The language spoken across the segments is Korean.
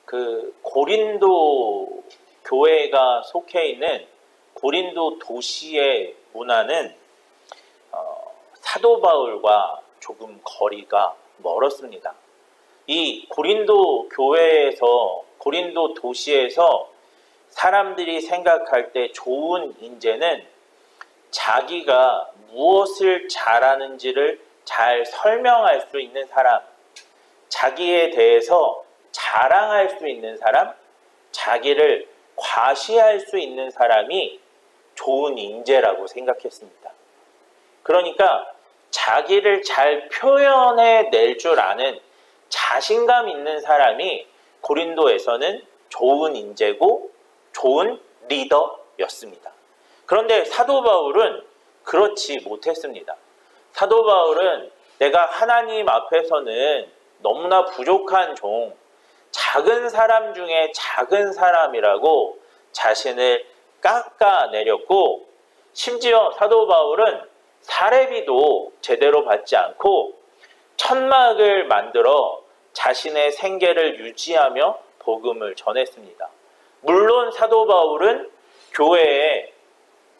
그 고린도 교회가 속해 있는 고린도 도시의 문화는 사도 바울과 조금 거리가 멀었습니다. 이 고린도 교회에서, 고린도 도시에서 사람들이 생각할 때 좋은 인재는 자기가 무엇을 잘하는지를 잘 설명할 수 있는 사람, 자기에 대해서 자랑할 수 있는 사람, 자기를 과시할 수 있는 사람이 좋은 인재라고 생각했습니다. 그러니까 자기를 잘 표현해 낼 줄 아는 자신감 있는 사람이 고린도에서는 좋은 인재고 좋은 리더였습니다. 그런데 사도 바울은 그렇지 못했습니다. 사도 바울은 내가 하나님 앞에서는 너무나 부족한 종, 작은 사람 중에 작은 사람이라고 자신을 깎아내렸고, 심지어 사도 바울은 사례비도 제대로 받지 않고 천막을 만들어 자신의 생계를 유지하며 복음을 전했습니다. 물론 사도 바울은 교회에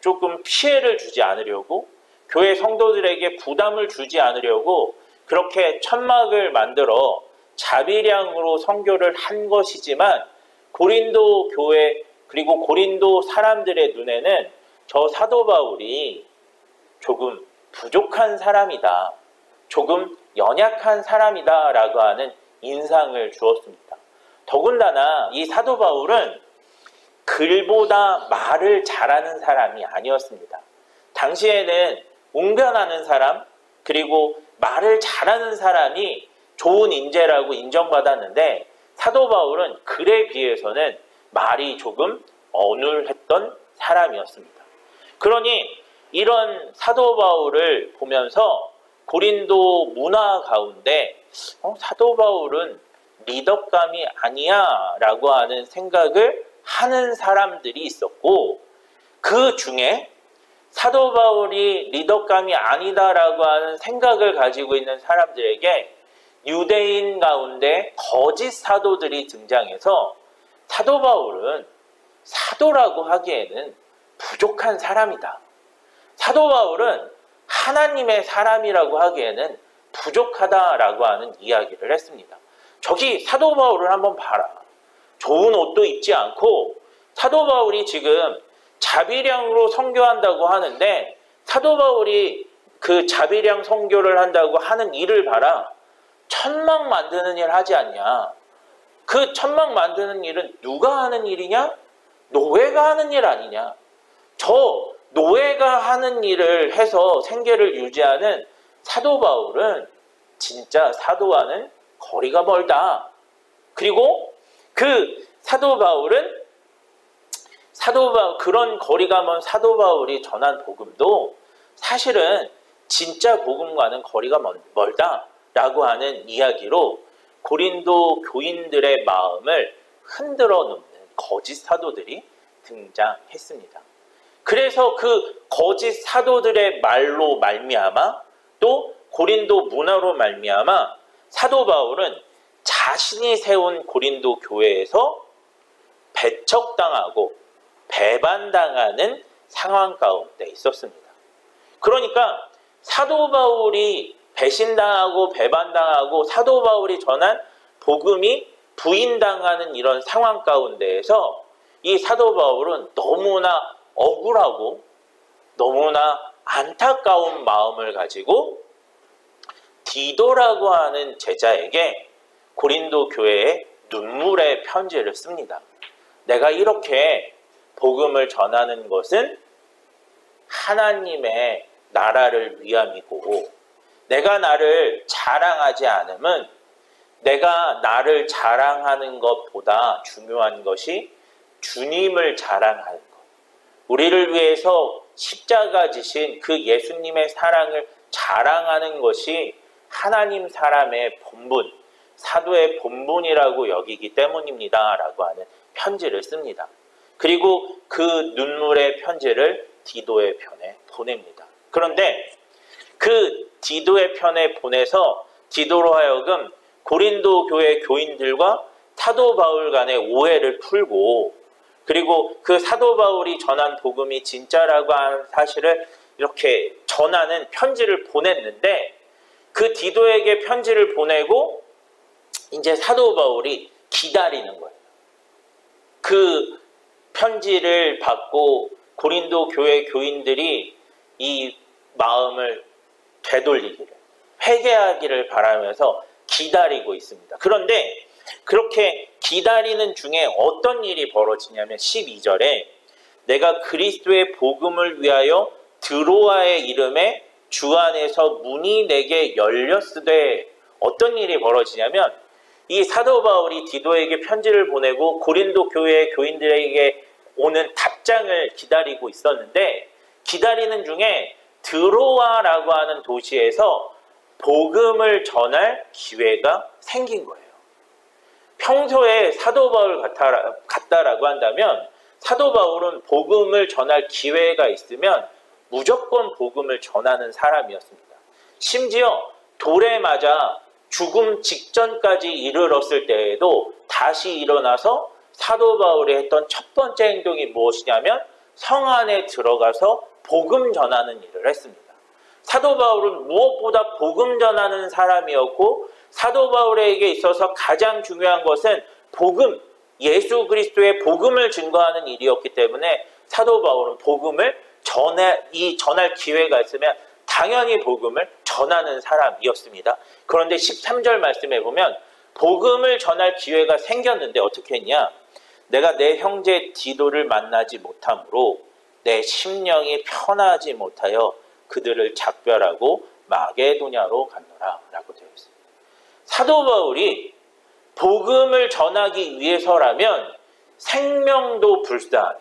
조금 피해를 주지 않으려고, 교회 성도들에게 부담을 주지 않으려고 그렇게 천막을 만들어 자비량으로 선교를 한 것이지만, 고린도 교회 그리고 고린도 사람들의 눈에는 저 사도 바울이 조금 부족한 사람이다, 조금 연약한 사람이다 라고 하는 인상을 주었습니다. 더군다나 이 사도 바울은 글보다 말을 잘하는 사람이 아니었습니다. 당시에는 웅변하는 사람, 그리고 말을 잘하는 사람이 좋은 인재라고 인정받았는데, 사도 바울은 글에 비해서는 말이 조금 어눌했던 사람이었습니다. 그러니 이런 사도 바울을 보면서 고린도 문화 가운데 사도 바울은 리더감이 아니야 라고 하는 생각을 하는 사람들이 있었고, 그 중에 사도 바울이 리더감이 아니다라고 하는 생각을 가지고 있는 사람들에게 유대인 가운데 거짓 사도들이 등장해서 사도 바울은 사도라고 하기에는 부족한 사람이다, 사도 바울은 하나님의 사람이라고 하기에는 부족하다라고 하는 이야기를 했습니다. 저기 사도 바울을 한번 봐라. 좋은 옷도 입지 않고, 사도 바울이 지금 자비량으로 선교한다고 하는데, 사도 바울이 그 자비량 선교를 한다고 하는 일을 봐라. 천막 만드는 일 하지 않냐. 그 천막 만드는 일은 누가 하는 일이냐? 노예가 하는 일 아니냐. 저 노예가 하는 일을 해서 생계를 유지하는 사도 바울은 진짜 사도와는 거리가 멀다. 그리고 그 사도 바울은 그런 거리가 먼 사도 바울이 전한 복음도 사실은 진짜 복음과는 거리가 멀다라고 하는 이야기로 고린도 교인들의 마음을 흔들어 놓는 거짓 사도들이 등장했습니다. 그래서 그 거짓 사도들의 말로 말미암아, 또 고린도 문화로 말미암아 사도 바울은 자신이 세운 고린도 교회에서 배척당하고 배반당하는 상황 가운데 있었습니다. 그러니까 사도 바울이 배신당하고 배반당하고 사도 바울이 전한 복음이 부인당하는 이런 상황 가운데에서 이 사도 바울은 너무나 억울하고 너무나 안타까운 마음을 가지고 디도라고 하는 제자에게 고린도 교회에 눈물의 편지를 씁니다. 내가 이렇게 복음을 전하는 것은 하나님의 나라를 위함이고, 내가 나를 자랑하지 않음은 내가 나를 자랑하는 것보다 중요한 것이 주님을 자랑하는 것, 우리를 위해서 십자가 지신 그 예수님의 사랑을 자랑하는 것이 하나님 사람의 본분, 사도의 본분이라고 여기기 때문입니다 라고 하는 편지를 씁니다. 그리고 그 눈물의 편지를 디도의 편에 보냅니다. 그런데 그 디도의 편에 보내서 디도로 하여금 고린도 교회 교인들과 사도 바울 간의 오해를 풀고, 그리고 그 사도 바울이 전한 복음이 진짜라고 하는 사실을 이렇게 전하는 편지를 보냈는데, 그 디도에게 편지를 보내고 이제 사도 바울이 기다리는 거예요. 그 편지를 받고 고린도 교회 교인들이 이 마음을 되돌리기를, 회개하기를 바라면서 기다리고 있습니다. 그런데 그렇게 기다리는 중에 어떤 일이 벌어지냐면 12절에 내가 그리스도의 복음을 위하여 드로아의 이름에 주 안에서 문이 내게 열렸으되, 어떤 일이 벌어지냐면 이 사도 바울이 디도에게 편지를 보내고 고린도 교회 교인들에게 오는 답장을 기다리고 있었는데, 기다리는 중에 드로아라고 하는 도시에서 복음을 전할 기회가 생긴 거예요. 평소에 사도 바울 같다라고 한다면 사도 바울은 복음을 전할 기회가 있으면 무조건 복음을 전하는 사람이었습니다. 심지어 돌에 맞아 죽음 직전까지 이르렀을 때에도 다시 일어나서 사도 바울이 했던 첫 번째 행동이 무엇이냐면 성 안에 들어가서 복음 전하는 일을 했습니다. 사도 바울은 무엇보다 복음 전하는 사람이었고, 사도 바울에게 있어서 가장 중요한 것은 복음, 예수 그리스도의 복음을 증거하는 일이었기 때문에 사도 바울은 복음을 전할 기회가 있으면 당연히 복음을 전하는 사람이었습니다. 그런데 13절 말씀에 보면 복음을 전할 기회가 생겼는데 어떻게 했냐? 내가 내 형제 디도를 만나지 못함으로 내 심령이 편하지 못하여 그들을 작별하고 마게도냐로 갔노라 라고 되어 있습니다. 사도 바울이 복음을 전하기 위해서라면 생명도 불사한,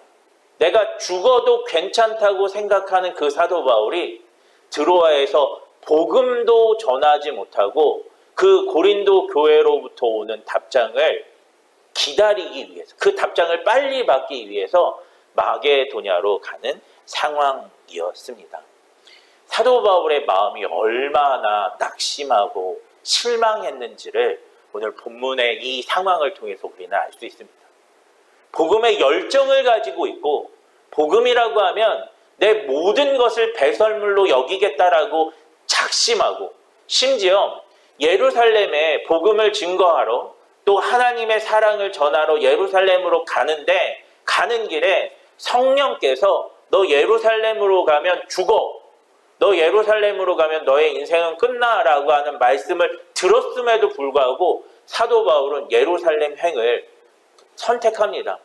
내가 죽어도 괜찮다고 생각하는 그 사도 바울이 드로아에서 복음도 전하지 못하고 그 고린도 교회로부터 오는 답장을 기다리기 위해서, 그 답장을 빨리 받기 위해서 마게도냐로 가는 상황이었습니다. 사도 바울의 마음이 얼마나 낙심하고 실망했는지를 오늘 본문의 이 상황을 통해서 우리는 알 수 있습니다. 복음의 열정을 가지고 있고, 복음이라고 하면 내 모든 것을 배설물로 여기겠다라고 작심하고, 심지어 예루살렘에 복음을 증거하러 또 하나님의 사랑을 전하러 예루살렘으로 가는데, 가는 길에 성령께서 너 예루살렘으로 가면 죽어, 너 예루살렘으로 가면 너의 인생은 끝나라고 하는 말씀을 들었음에도 불구하고 사도 바울은 예루살렘 행을 선택합니다.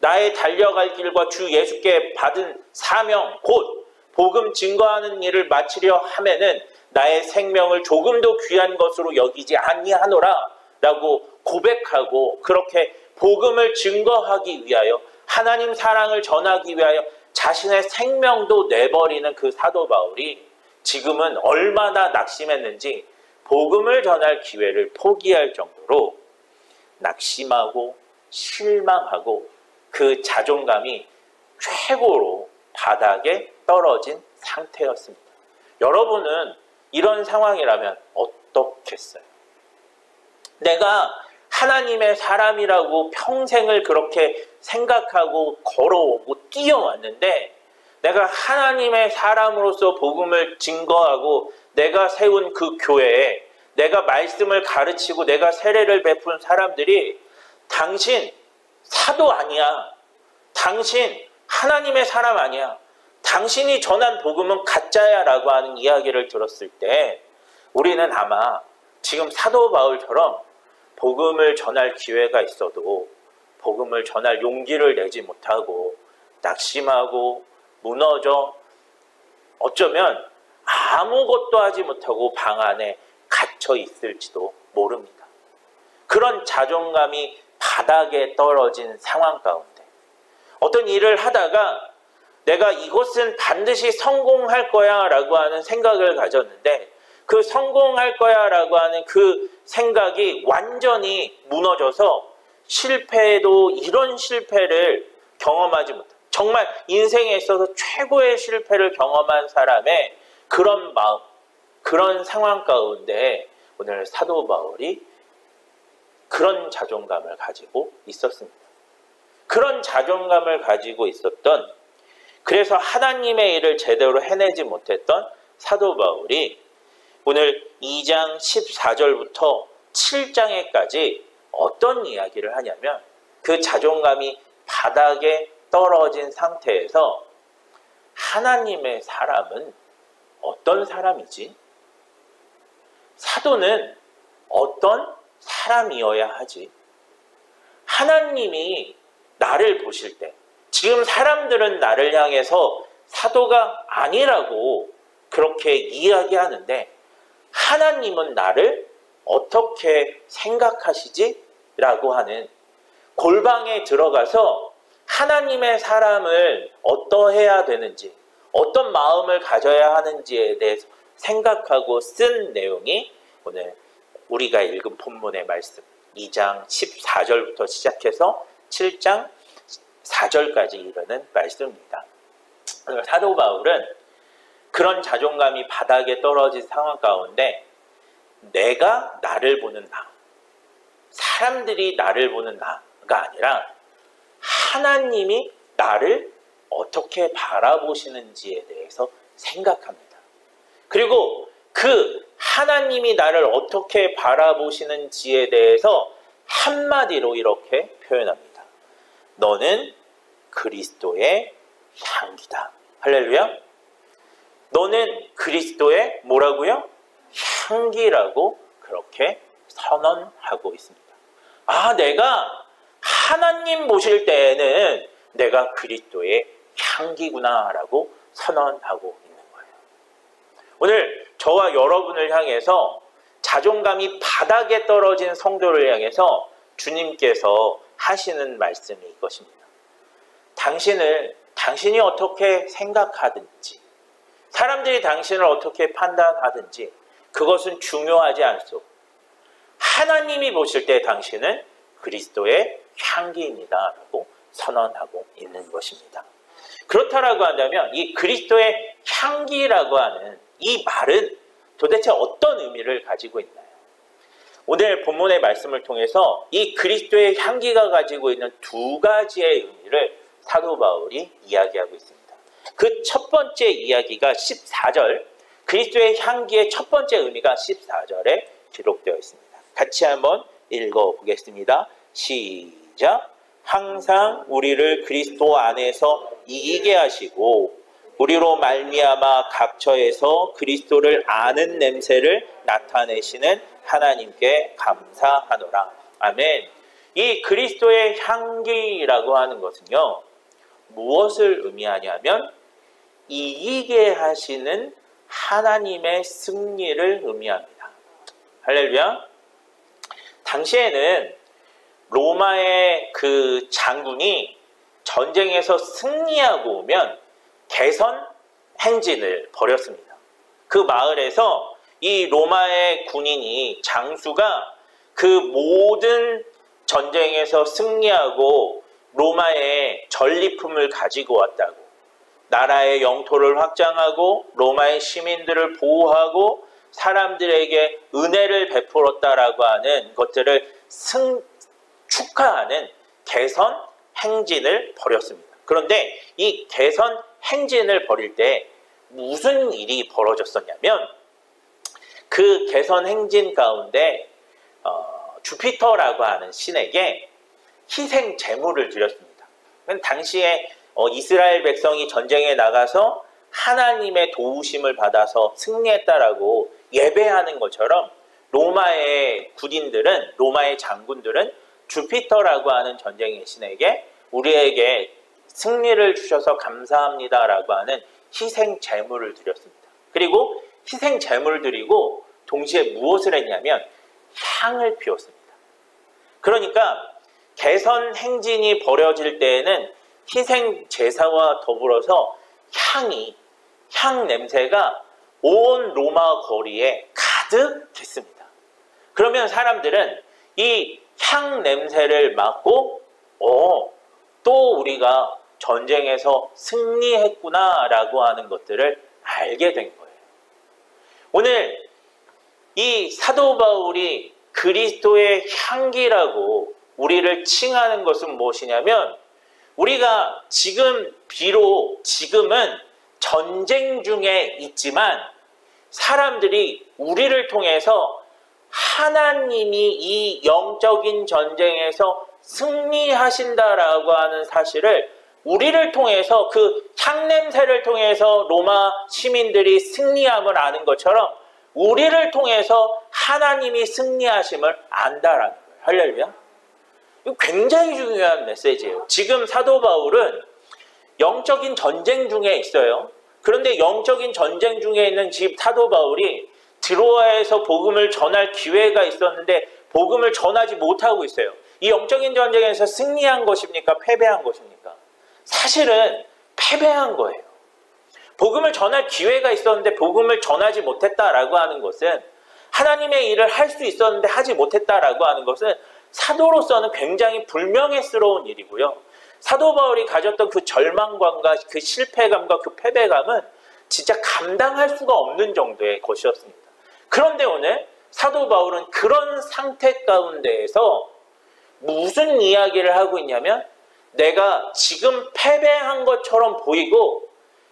나의 달려갈 길과 주 예수께 받은 사명, 곧 복음 증거하는 일을 마치려 하면은 나의 생명을 조금도 귀한 것으로 여기지 아니하노라 라고 고백하고, 그렇게 복음을 증거하기 위하여, 하나님 사랑을 전하기 위하여 자신의 생명도 내버리는 그 사도 바울이 지금은 얼마나 낙심했는지 복음을 전할 기회를 포기할 정도로 낙심하고 실망하고 그 자존감이 최고로 바닥에 떨어진 상태였습니다. 여러분은 이런 상황이라면 어떻겠어요? 내가 하나님의 사람이라고 평생을 그렇게 생각하고 걸어오고 뛰어왔는데, 내가 하나님의 사람으로서 복음을 증거하고 내가 세운 그 교회에 내가 말씀을 가르치고 내가 세례를 베푼 사람들이 당신 사도 아니야, 당신 하나님의 사람 아니야, 당신이 전한 복음은 가짜야 라고 하는 이야기를 들었을 때 우리는 아마 지금 사도 바울처럼 복음을 전할 기회가 있어도 복음을 전할 용기를 내지 못하고 낙심하고 무너져 어쩌면 아무것도 하지 못하고 방 안에 갇혀 있을지도 모릅니다. 그런 자존감이 바닥에 떨어진 상황 가운데 어떤 일을 하다가 내가 이것은 반드시 성공할 거야 라고 하는 생각을 가졌는데, 그 성공할 거야 라고 하는 그 생각이 완전히 무너져서 실패에도 이런 실패를 경험하지 못한, 정말 인생에 있어서 최고의 실패를 경험한 사람의 그런 마음, 그런 상황 가운데 오늘 사도 바울이 그런 자존감을 가지고 있었습니다. 그런 자존감을 가지고 있었던, 그래서 하나님의 일을 제대로 해내지 못했던 사도 바울이 오늘 2장 14절부터 7장에까지 어떤 이야기를 하냐면, 그 자존감이 바닥에 떨어진 상태에서 하나님의 사람은 어떤 사람이지? 사도는 어떤 사람이어야 하지? 하나님이 나를 보실 때, 지금 사람들은 나를 향해서 사도가 아니라고 그렇게 이야기하는데 하나님은 나를 어떻게 생각하시지? 라고 하는 골방에 들어가서 하나님의 사람을 어떠해야 되는지, 어떤 마음을 가져야 하는지에 대해서 생각하고 쓴 내용이 오늘 우리가 읽은 본문의 말씀 2장 14절부터 시작해서 7장 4절까지 이르는 말씀입니다. 사도 바울은 그런 자존감이 바닥에 떨어진 상황 가운데 내가 나를 보는 나, 사람들이 나를 보는 나가 아니라 하나님이 나를 어떻게 바라보시는지에 대해서 생각합니다. 그리고 그 하나님이 나를 어떻게 바라보시는지에 대해서 한마디로 이렇게 표현합니다. 너는 그리스도의 향기다. 할렐루야. 너는 그리스도의 뭐라고요? 향기라고 그렇게 선언하고 있습니다. 아, 내가 하나님 보실 때에는 내가 그리스도의 향기구나라고 선언하고 있는 거예요. 오늘 저와 여러분을 향해서 자존감이 바닥에 떨어진 성도를 향해서 주님께서 하시는 말씀이 이것입니다. 당신이 어떻게 생각하든지, 사람들이 당신을 어떻게 판단하든지 그것은 중요하지 않소. 하나님이 보실 때 당신은 그리스도의 향기입니다 라고 선언하고 있는 것입니다. 그렇다라고 한다면 이 그리스도의 향기라고 하는 이 말은 도대체 어떤 의미를 가지고 있나요? 오늘 본문의 말씀을 통해서 이 그리스도의 향기가 가지고 있는 두 가지의 의미를 사도 바울이 이야기하고 있습니다. 그 첫 번째 이야기가 14절, 그리스도의 향기의 첫 번째 의미가 14절에 기록되어 있습니다. 같이 한번 읽어보겠습니다. 시작. 항상 우리를 그리스도 안에서 이기게 하시고 우리로 말미암아 각처에서 그리스도를 아는 냄새를 나타내시는 하나님께 감사하노라. 아멘. 이 그리스도의 향기라고 하는 것은요, 무엇을 의미하냐면 이기게 하시는 하나님의 승리를 의미합니다. 할렐루야. 당시에는 로마의 그 장군이 전쟁에서 승리하고 오면 개선 행진을 벌였습니다. 그 마을에서 이 로마의 군인이, 장수가 그 모든 전쟁에서 승리하고 로마의 전리품을 가지고 왔다고, 나라의 영토를 확장하고 로마의 시민들을 보호하고 사람들에게 은혜를 베풀었다라고 하는 것들을 축하하는 개선 행진을 벌였습니다. 그런데 이 개선 행진을 벌일 때 무슨 일이 벌어졌었냐면, 그 개선 행진 가운데 주피터라고 하는 신에게 희생 제물을 드렸습니다. 당시에 이스라엘 백성이 전쟁에 나가서 하나님의 도우심을 받아서 승리했다라고 예배하는 것처럼 로마의 군인들은, 로마의 장군들은 주피터라고 하는 전쟁의 신에게 우리에게 승리를 주셔서 감사합니다라고 하는 희생 제물을 드렸습니다. 그리고 희생 제물을 드리고 동시에 무엇을 했냐면 향을 피웠습니다. 그러니까 개선 행진이 벌어질 때에는 희생 제사와 더불어서 향 냄새가 온 로마 거리에 가득했습니다. 그러면 사람들은 이 향 냄새를 맡고 또 우리가 전쟁에서 승리했구나라고 하는 것들을 알게 된 거예요. 오늘 이 사도 바울이 그리스도의 향기라고 우리를 칭하는 것은 무엇이냐면, 우리가 지금은 전쟁 중에 있지만 사람들이 우리를 통해서 하나님이 이 영적인 전쟁에서 승리하신다라고 하는 사실을, 우리를 통해서, 그 향냄새를 통해서 로마 시민들이 승리함을 아는 것처럼 우리를 통해서 하나님이 승리하심을 안다라는 거예요. 할렐루야. 이거 굉장히 중요한 메시지예요. 지금 사도 바울은 영적인 전쟁 중에 있어요. 그런데 영적인 전쟁 중에 있는 지금 사도 바울이 드로아에서 복음을 전할 기회가 있었는데 복음을 전하지 못하고 있어요. 이 영적인 전쟁에서 승리한 것입니까? 패배한 것입니까? 사실은 패배한 거예요. 복음을 전할 기회가 있었는데 복음을 전하지 못했다라고 하는 것은, 하나님의 일을 할 수 있었는데 하지 못했다라고 하는 것은 사도로서는 굉장히 불명예스러운 일이고요. 사도 바울이 가졌던 그 절망감과 그 실패감과 그 패배감은 진짜 감당할 수가 없는 정도의 것이었습니다. 그런데 오늘 사도 바울은 그런 상태 가운데에서 무슨 이야기를 하고 있냐면, 내가 지금 패배한 것처럼 보이고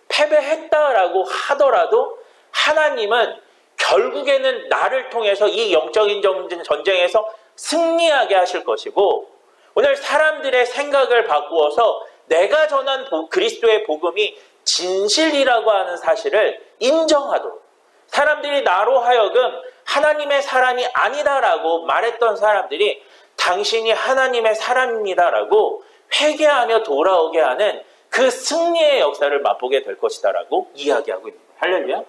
패배했다라고 하더라도 하나님은 결국에는 나를 통해서 이 영적인 전쟁에서 승리하게 하실 것이고, 오늘 사람들의 생각을 바꾸어서 내가 전한 그리스도의 복음이 진실이라고 하는 사실을 인정하도록, 사람들이 나로 하여금 하나님의 사람이 아니다라고 말했던 사람들이 당신이 하나님의 사람입니다라고 회개하며 돌아오게 하는 그 승리의 역사를 맛보게 될 것이다라고 이야기하고 있는 거예요. 할렐루야.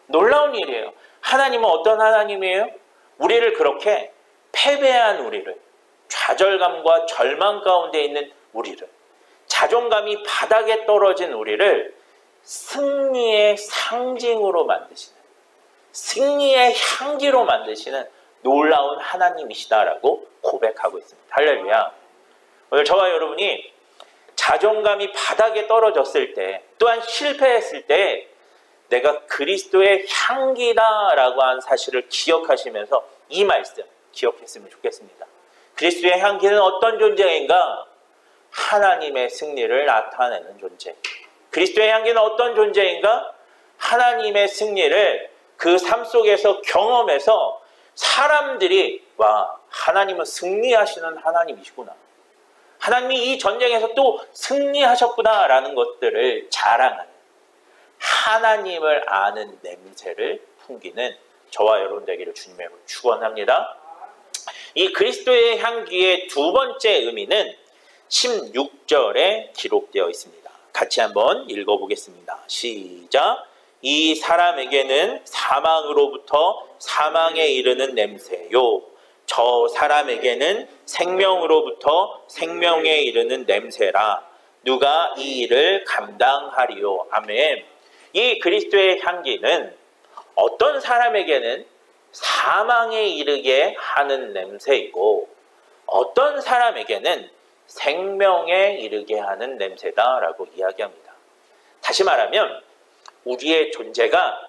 놀라운 일이에요. 하나님은 어떤 하나님이에요? 우리를 그렇게 패배한 우리를, 좌절감과 절망 가운데 있는 우리를, 자존감이 바닥에 떨어진 우리를 승리의 상징으로 만드시는, 승리의 향기로 만드시는 놀라운 하나님이시다라고 고백하고 있습니다. 할렐루야. 오늘 저와 여러분이 자존감이 바닥에 떨어졌을 때, 또한 실패했을 때 내가 그리스도의 향기다라고 한 사실을 기억하시면서 이 말씀 기억했으면 좋겠습니다. 그리스도의 향기는 어떤 존재인가? 하나님의 승리를 나타내는 존재. 그리스도의 향기는 어떤 존재인가? 하나님의 승리를 그 삶 속에서 경험해서 사람들이, 와, 하나님은 승리하시는 하나님이시구나, 하나님이 이 전쟁에서 또 승리하셨구나 라는 것들을 자랑하는, 하나님을 아는 냄새를 풍기는 저와 여러분 되기를 주님의 이름으로 축원합니다. 이 그리스도의 향기의 두 번째 의미는 16절에 기록되어 있습니다. 같이 한번 읽어보겠습니다. 시작. 이 사람에게는 사망으로부터 사망에 이르는 냄새요, 저 사람에게는 생명으로부터 생명에 이르는 냄새라. 누가 이 일을 감당하리요. 아멘. 이 그리스도의 향기는 어떤 사람에게는 사망에 이르게 하는 냄새이고, 어떤 사람에게는 생명에 이르게 하는 냄새다라고 이야기합니다. 다시 말하면 우리의 존재가,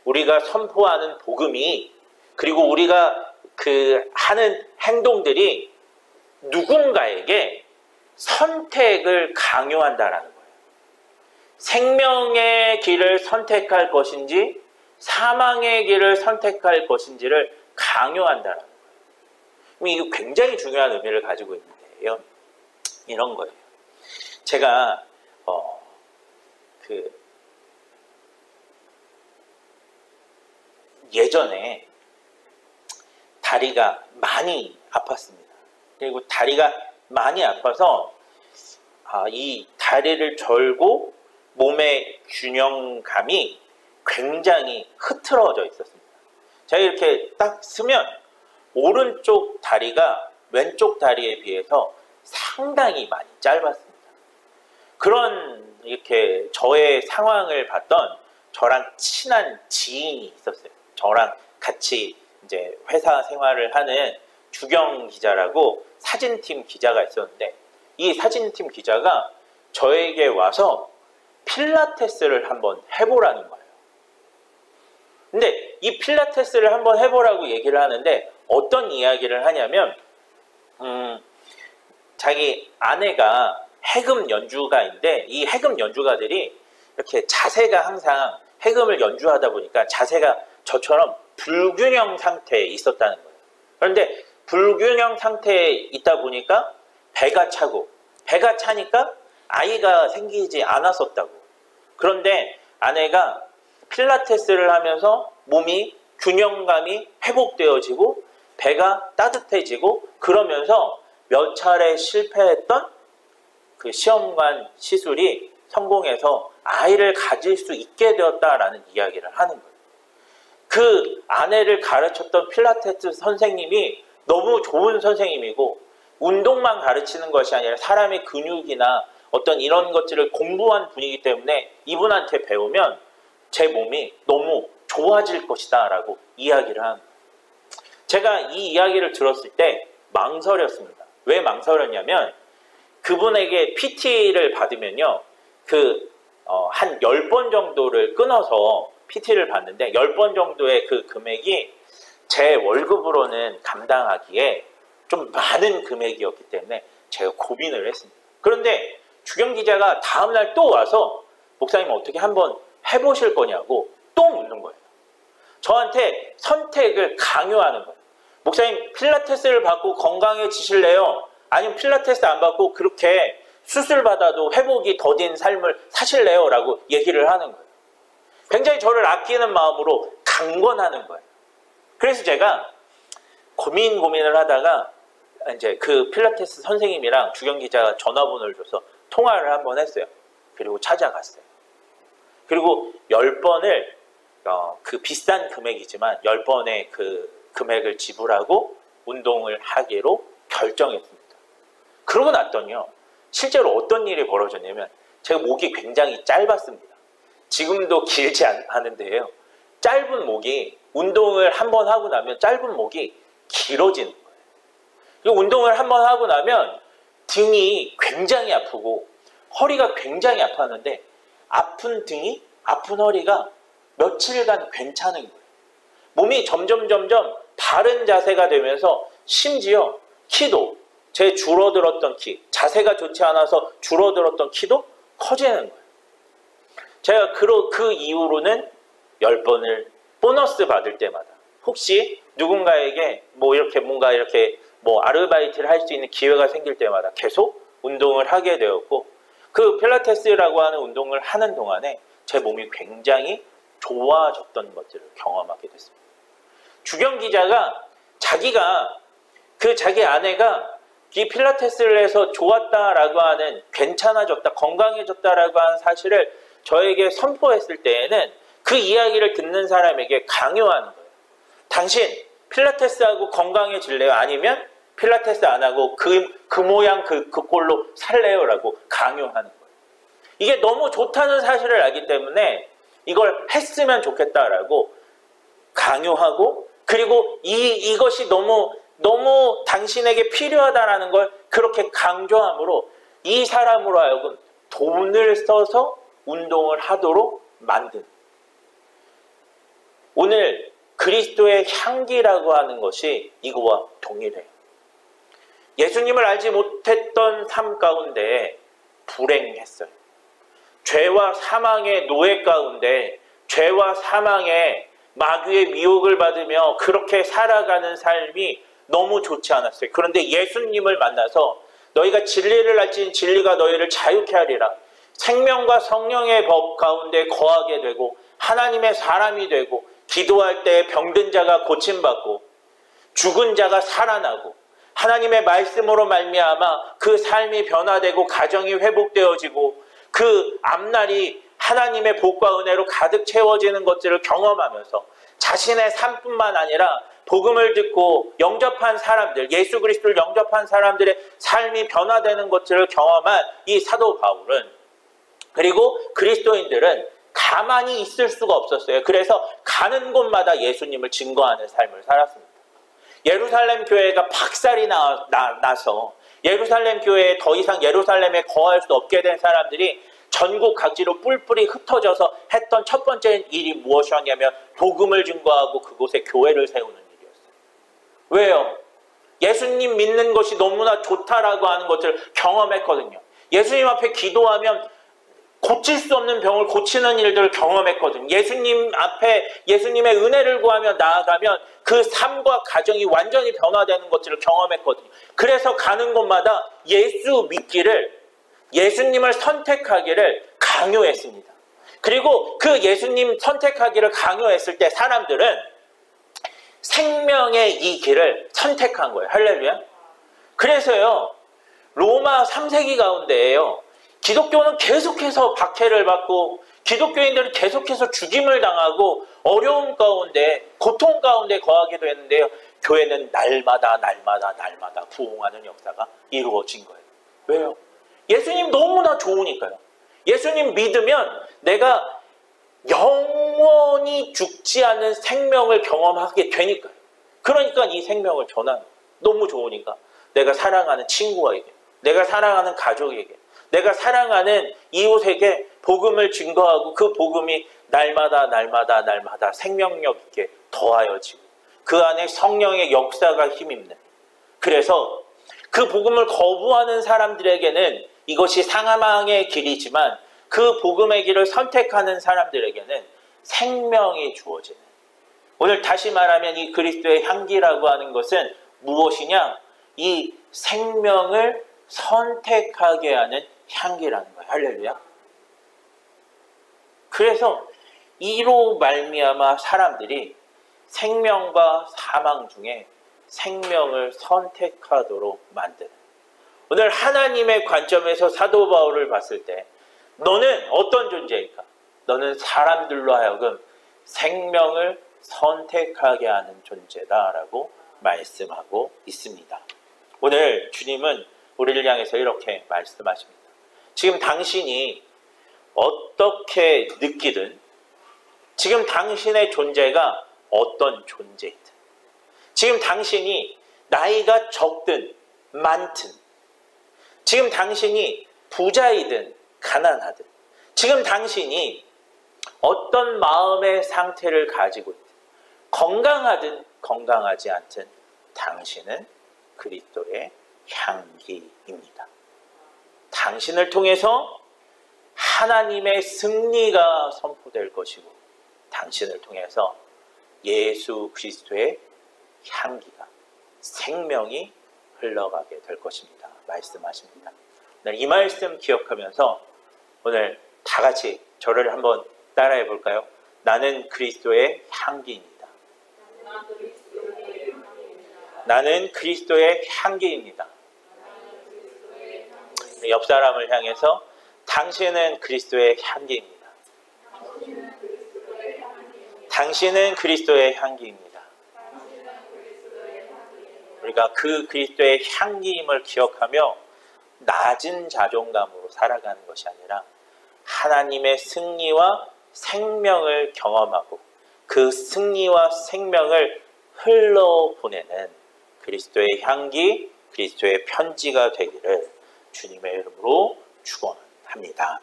우리가 선포하는 복음이, 그리고 우리가 하는 행동들이 누군가에게 선택을 강요한다라는 거예요. 생명의 길을 선택할 것인지 사망의 길을 선택할 것인지를 강요한다라는 거예요. 이거 굉장히 중요한 의미를 가지고 있는데요. 이런 거예요. 제가 예전에 다리가 많이 아팠습니다. 그리고 다리가 많이 아파서 이 다리를 절고 몸의 균형감이 굉장히 흐트러져 있었습니다. 제가 이렇게 딱 쓰면 오른쪽 다리가 왼쪽 다리에 비해서 상당히 많이 짧았습니다. 그런 이렇게 저의 상황을 봤던 저랑 친한 지인이 있었어요. 저랑 같이 이제 회사 생활을 하는 주경 기자라고 사진팀 기자가 있었는데, 이 사진팀 기자가 저에게 와서 필라테스를 한번 해보라는 거예요. 근데 이 필라테스를 한번 해보라고 얘기를 하는데 어떤 이야기를 하냐면 자기 아내가 해금 연주가인데 이 해금 연주가들이 이렇게 자세가 항상 해금을 연주하다 보니까 자세가 저처럼 불균형 상태에 있었다는 거예요. 그런데 불균형 상태에 있다 보니까 배가 차고 배가 차니까 아이가 생기지 않았었다고. 그런데 아내가 필라테스를 하면서 몸이 균형감이 회복되어지고 배가 따뜻해지고 그러면서 몇 차례 실패했던 그 시험관 시술이 성공해서 아이를 가질 수 있게 되었다라는 이야기를 하는 거예요. 그 아내를 가르쳤던 필라테스 선생님이 너무 좋은 선생님이고 운동만 가르치는 것이 아니라 사람의 근육이나 어떤 이런 것들을 공부한 분이기 때문에 이분한테 배우면 제 몸이 너무 좋아질 것이다 라고 이야기를 합니다. 제가 이 이야기를 들었을 때 망설였습니다. 왜 망설였냐면 그분에게 PT를 받으면요. 한 10번 정도를 끊어서 PT를 받는데 10번 정도의 그 금액이 제 월급으로는 감당하기에 좀 많은 금액이었기 때문에 제가 고민을 했습니다. 그런데 주경 기자가 다음날 또 와서 목사님 어떻게 한번 해보실 거냐고 또 묻는 거예요. 저한테 선택을 강요하는 거예요. 목사님 필라테스를 받고 건강해지실래요? 아니면 필라테스 안 받고 그렇게 수술 받아도 회복이 더딘 삶을 사실래요? 라고 얘기를 하는 거예요. 굉장히 저를 아끼는 마음으로 강권하는 거예요. 그래서 제가 고민을 하다가 이제 그 필라테스 선생님이랑 주경 기자가 전화번호를 줘서 통화를 한번 했어요. 그리고 찾아갔어요. 그리고 10번을 그 비싼 금액이지만 10번의 그 금액을 지불하고 운동을 하기로 결정했습니다. 그러고 났더니요. 실제로 어떤 일이 벌어졌냐면 제가 목이 굉장히 짧았습니다. 지금도 길지 않은데요. 짧은 목이 운동을 한번 하고 나면 짧은 목이 길어지는 거예요. 그리고 운동을 한번 하고 나면 등이 굉장히 아프고 허리가 굉장히 아팠는데 아픈 등이 아픈 허리가 며칠간 괜찮은 거예요. 몸이 점점 바른 자세가 되면서 심지어 키도 제 줄어들었던 키, 자세가 좋지 않아서 줄어들었던 키도 커지는 거예요. 제가 그 이후로는 10번을 보너스 받을 때마다 혹시 누군가에게 이렇게 아르바이트를 할 수 있는 기회가 생길 때마다 계속 운동을 하게 되었고 그 필라테스라고 하는 운동을 하는 동안에 제 몸이 굉장히 좋아졌던 것들을 경험하게 됐습니다. 주경 기자가 자기 아내가 이 필라테스를 해서 좋았다라고 하는 괜찮아졌다, 건강해졌다라고 하는 사실을 저에게 선포했을 때에는 그 이야기를 듣는 사람에게 강요하는 거예요. 당신 필라테스하고 건강해질래요? 아니면 필라테스 안 하고 그 모양 그 꼴로 살래요? 라고 강요하는 거예요. 이게 너무 좋다는 사실을 알기 때문에 이걸 했으면 좋겠다라고 강요하고 그리고 이것이 너무 당신에게 필요하다라는 걸 그렇게 강조함으로 이 사람으로 하여금 돈을 써서 운동을 하도록 만든 오늘 그리스도의 향기라고 하는 것이 이거와 동일해요. 예수님을 알지 못했던 삶 가운데 불행했어요. 죄와 사망의 노예 가운데 죄와 사망의 마귀의 미혹을 받으며 그렇게 살아가는 삶이 너무 좋지 않았어요. 그런데 예수님을 만나서 너희가 진리를 알지니 진리가 너희를 자유케 하리라. 생명과 성령의 법 가운데 거하게 되고 하나님의 사람이 되고 기도할 때 병든 자가 고침받고 죽은 자가 살아나고 하나님의 말씀으로 말미암아 그 삶이 변화되고 가정이 회복되어지고 그 앞날이 하나님의 복과 은혜로 가득 채워지는 것들을 경험하면서 자신의 삶뿐만 아니라 복음을 듣고 영접한 사람들, 예수 그리스도를 영접한 사람들의 삶이 변화되는 것들을 경험한 이 사도 바울은 그리고 그리스도인들은 가만히 있을 수가 없었어요. 그래서 가는 곳마다 예수님을 증거하는 삶을 살았습니다. 예루살렘 교회가 박살이 나서 예루살렘 교회에 더 이상 예루살렘에 거할 수 없게 된 사람들이 전국 각지로 뿔뿔이 흩어져서 했던 첫 번째 일이 무엇이었냐면 복음을 증거하고 그곳에 교회를 세우는 일이었어요. 왜요? 예수님 믿는 것이 너무나 좋다라고 하는 것을 경험했거든요. 예수님 앞에 기도하면 고칠 수 없는 병을 고치는 일들을 경험했거든요. 예수님 앞에 예수님의 은혜를 구하며 나아가면 그 삶과 가정이 완전히 변화되는 것들을 경험했거든요. 그래서 가는 곳마다 예수 믿기를, 예수님을 선택하기를 강요했습니다. 그리고 그 예수님 선택하기를 강요했을 때 사람들은 생명의 이 길을 선택한 거예요. 할렐루야. 그래서요, 로마 3세기 가운데에요, 기독교는 계속해서 박해를 받고 기독교인들은 계속해서 죽임을 당하고 어려움 가운데, 고통 가운데 거하기도 했는데요, 교회는 날마다 부흥하는 역사가 이루어진 거예요. 왜요? 예수님 너무나 좋으니까요. 예수님 믿으면 내가 영원히 죽지 않는 생명을 경험하게 되니까요. 그러니까 이 생명을 전하는 거예요. 너무 좋으니까 내가 사랑하는 친구에게, 내가 사랑하는 가족에게, 내가 사랑하는 이웃에게 복음을 증거하고 그 복음이 날마다 생명력 있게 더하여지고 그 안에 성령의 역사가 힘입는, 그래서 그 복음을 거부하는 사람들에게는 이것이 사망의 길이지만 그 복음의 길을 선택하는 사람들에게는 생명이 주어지는, 오늘 다시 말하면 이 그리스도의 향기라고 하는 것은 무엇이냐? 이 생명을 선택하게 하는 향기라는 거예요. 할렐루야. 그래서 이로 말미암아 사람들이 생명과 사망 중에 생명을 선택하도록 만드는, 오늘 하나님의 관점에서 사도 바울을 봤을 때 너는 어떤 존재일까? 너는 사람들로 하여금 생명을 선택하게 하는 존재다라고 말씀하고 있습니다. 오늘 주님은 우리를 향해서 이렇게 말씀하십니다. 지금 당신이 어떻게 느끼든, 지금 당신의 존재가 어떤 존재이든, 지금 당신이 나이가 적든 많든, 지금 당신이 부자이든 가난하든, 지금 당신이 어떤 마음의 상태를 가지고 있든, 건강하든 건강하지 않든 당신은 그리스도의 향기입니다. 당신을 통해서 하나님의 승리가 선포될 것이고, 당신을 통해서 예수 그리스도의 향기가, 생명이 흘러가게 될 것입니다. 말씀하십니다. 오늘 이 말씀 기억하면서 오늘 다 같이 저를 한번 따라해 볼까요? 나는 그리스도의 향기입니다. 나는 그리스도의 향기입니다. 옆 사람을 향해서 당신은 그리스도의 향기입니다. 당신은 그리스도의 향기입니다. 우리가 그 그리스도의 향기임을 기억하며 낮은 자존감으로 살아가는 것이 아니라 하나님의 승리와 생명을 경험하고 그 승리와 생명을 흘러보내는 그리스도의 향기, 그리스도의 편지가 되기를 주님의 이름으로 축원합니다.